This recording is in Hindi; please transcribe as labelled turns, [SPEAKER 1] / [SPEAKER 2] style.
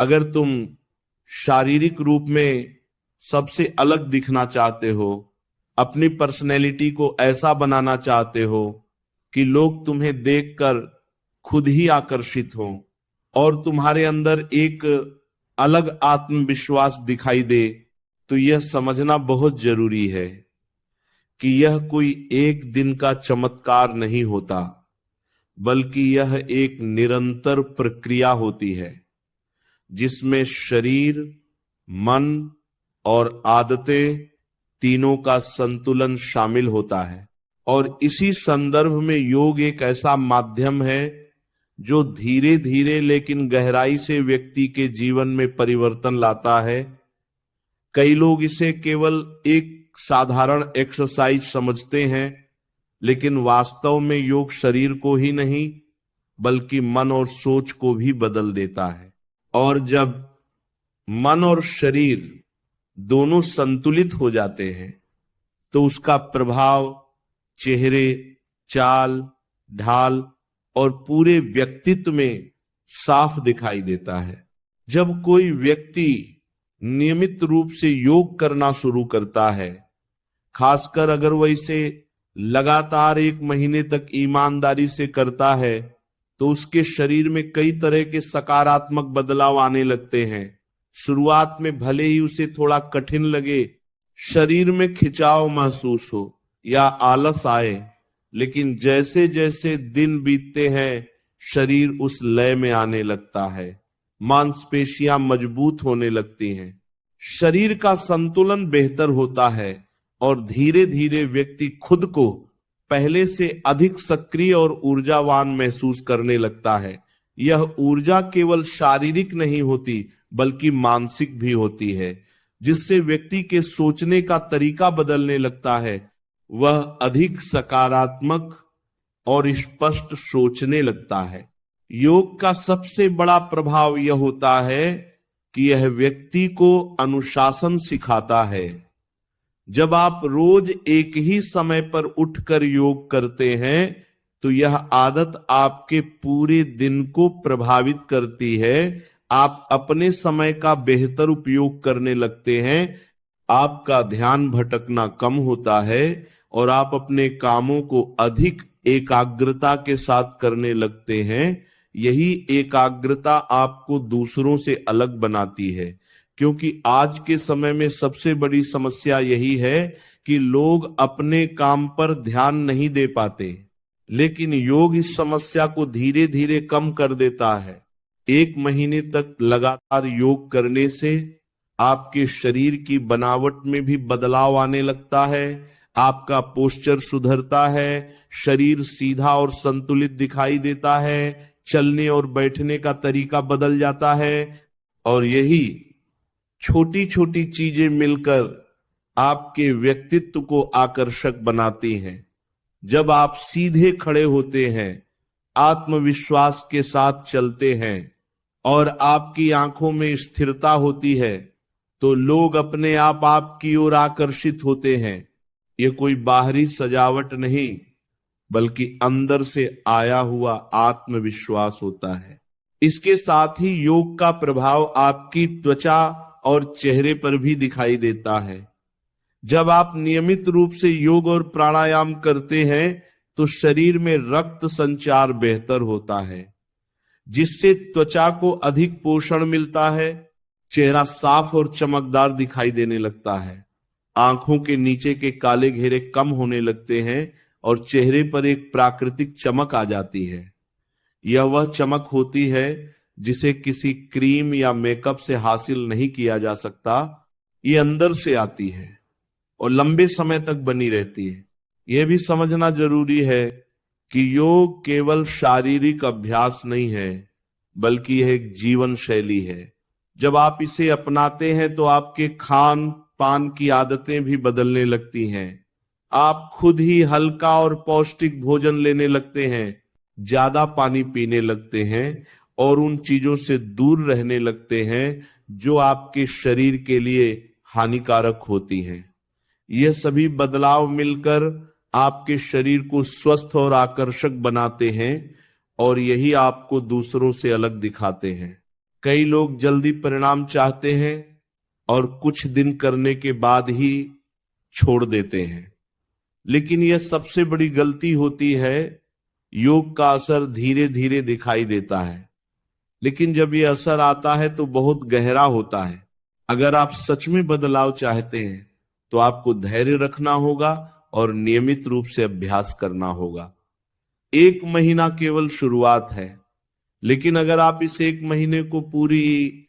[SPEAKER 1] अगर तुम शारीरिक रूप में सबसे अलग दिखना चाहते हो, अपनी पर्सनैलिटी को ऐसा बनाना चाहते हो कि लोग तुम्हें देखकर खुद ही आकर्षित हों और तुम्हारे अंदर एक अलग आत्मविश्वास दिखाई दे, तो यह समझना बहुत जरूरी है कि यह कोई एक दिन का चमत्कार नहीं होता, बल्कि यह एक निरंतर प्रक्रिया होती है जिसमें शरीर, मन और आदतें तीनों का संतुलन शामिल होता है। और इसी संदर्भ में योग एक ऐसा माध्यम है जो धीरे धीरे लेकिन गहराई से व्यक्ति के जीवन में परिवर्तन लाता है। कई लोग इसे केवल एक साधारण एक्सरसाइज समझते हैं, लेकिन वास्तव में योग शरीर को ही नहीं बल्कि मन और सोच को भी बदल देता है। और जब मन और शरीर दोनों संतुलित हो जाते हैं तो उसका प्रभाव चेहरे, चाल, ढाल और पूरे व्यक्तित्व में साफ दिखाई देता है। जब कोई व्यक्ति नियमित रूप से योग करना शुरू करता है, खासकर अगर वह इसे लगातार 1 महीने तक ईमानदारी से करता है, तो उसके शरीर में कई तरह के सकारात्मक बदलाव आने लगते हैं। शुरुआत में भले ही उसे थोड़ा कठिन लगे, शरीर में खिंचाव महसूस हो या आलस आए, लेकिन जैसे जैसे दिन बीतते हैं शरीर उस लय में आने लगता है, मांसपेशियां मजबूत होने लगती हैं, शरीर का संतुलन बेहतर होता है और धीरे धीरे व्यक्ति खुद को पहले से अधिक सक्रिय और ऊर्जावान महसूस करने लगता है। यह ऊर्जा केवल शारीरिक नहीं होती बल्कि मानसिक भी होती है, जिससे व्यक्ति के सोचने का तरीका बदलने लगता है। वह अधिक सकारात्मक और स्पष्ट सोचने लगता है। योग का सबसे बड़ा प्रभाव यह होता है कि यह व्यक्ति को अनुशासन सिखाता है। जब आप रोज एक ही समय पर उठकर योग करते हैं तो यह आदत आपके पूरे दिन को प्रभावित करती है। आप अपने समय का बेहतर उपयोग करने लगते हैं, आपका ध्यान भटकना कम होता है और आप अपने कामों को अधिक एकाग्रता के साथ करने लगते हैं। यही एकाग्रता आपको दूसरों से अलग बनाती है, क्योंकि आज के समय में सबसे बड़ी समस्या यही है कि लोग अपने काम पर ध्यान नहीं दे पाते, लेकिन योग इस समस्या को धीरे धीरे कम कर देता है। 1 महीने तक लगातार योग करने से आपके शरीर की बनावट में भी बदलाव आने लगता है, आपका पोस्चर सुधरता है, शरीर सीधा और संतुलित दिखाई देता है, चलने और बैठने का तरीका बदल जाता है। और यही छोटी छोटी चीजें मिलकर आपके व्यक्तित्व को आकर्षक बनाती हैं। जब आप सीधे खड़े होते हैं, आत्मविश्वास के साथ चलते हैं और आपकी आंखों में स्थिरता होती है, तो लोग अपने आप आपकी ओर आकर्षित होते हैं। ये कोई बाहरी सजावट नहीं बल्कि अंदर से आया हुआ आत्मविश्वास होता है। इसके साथ ही योग का प्रभाव आपकी त्वचा और चेहरे पर भी दिखाई देता है। जब आप नियमित रूप से योग और प्राणायाम करते हैं तो शरीर में रक्त संचार बेहतर होता है, जिससे त्वचा को अधिक पोषण मिलता है, चेहरा साफ और चमकदार दिखाई देने लगता है, आंखों के नीचे के काले घेरे कम होने लगते हैं और चेहरे पर एक प्राकृतिक चमक आ जाती है। यह वह चमक होती है जिसे किसी क्रीम या मेकअप से हासिल नहीं किया जा सकता। ये अंदर से आती है और लंबे समय तक बनी रहती है। यह भी समझना जरूरी है कि योग केवल शारीरिक अभ्यास नहीं है बल्कि यह एक जीवन शैली है। जब आप इसे अपनाते हैं तो आपके खान पान की आदतें भी बदलने लगती हैं। आप खुद ही हल्का और पौष्टिक भोजन लेने लगते हैं, ज्यादा पानी पीने लगते हैं और उन चीजों से दूर रहने लगते हैं जो आपके शरीर के लिए हानिकारक होती हैं। ये सभी बदलाव मिलकर आपके शरीर को स्वस्थ और आकर्षक बनाते हैं और यही आपको दूसरों से अलग दिखाते हैं। कई लोग जल्दी परिणाम चाहते हैं और कुछ दिन करने के बाद ही छोड़ देते हैं, लेकिन यह सबसे बड़ी गलती होती है। योग का असर धीरे धीरे दिखाई देता है, लेकिन जब यह असर आता है तो बहुत गहरा होता है। अगर आप सच में बदलाव चाहते हैं तो आपको धैर्य रखना होगा और नियमित रूप से अभ्यास करना होगा। 1 महीना केवल शुरुआत है, लेकिन अगर आप इस 1 महीने को पूरी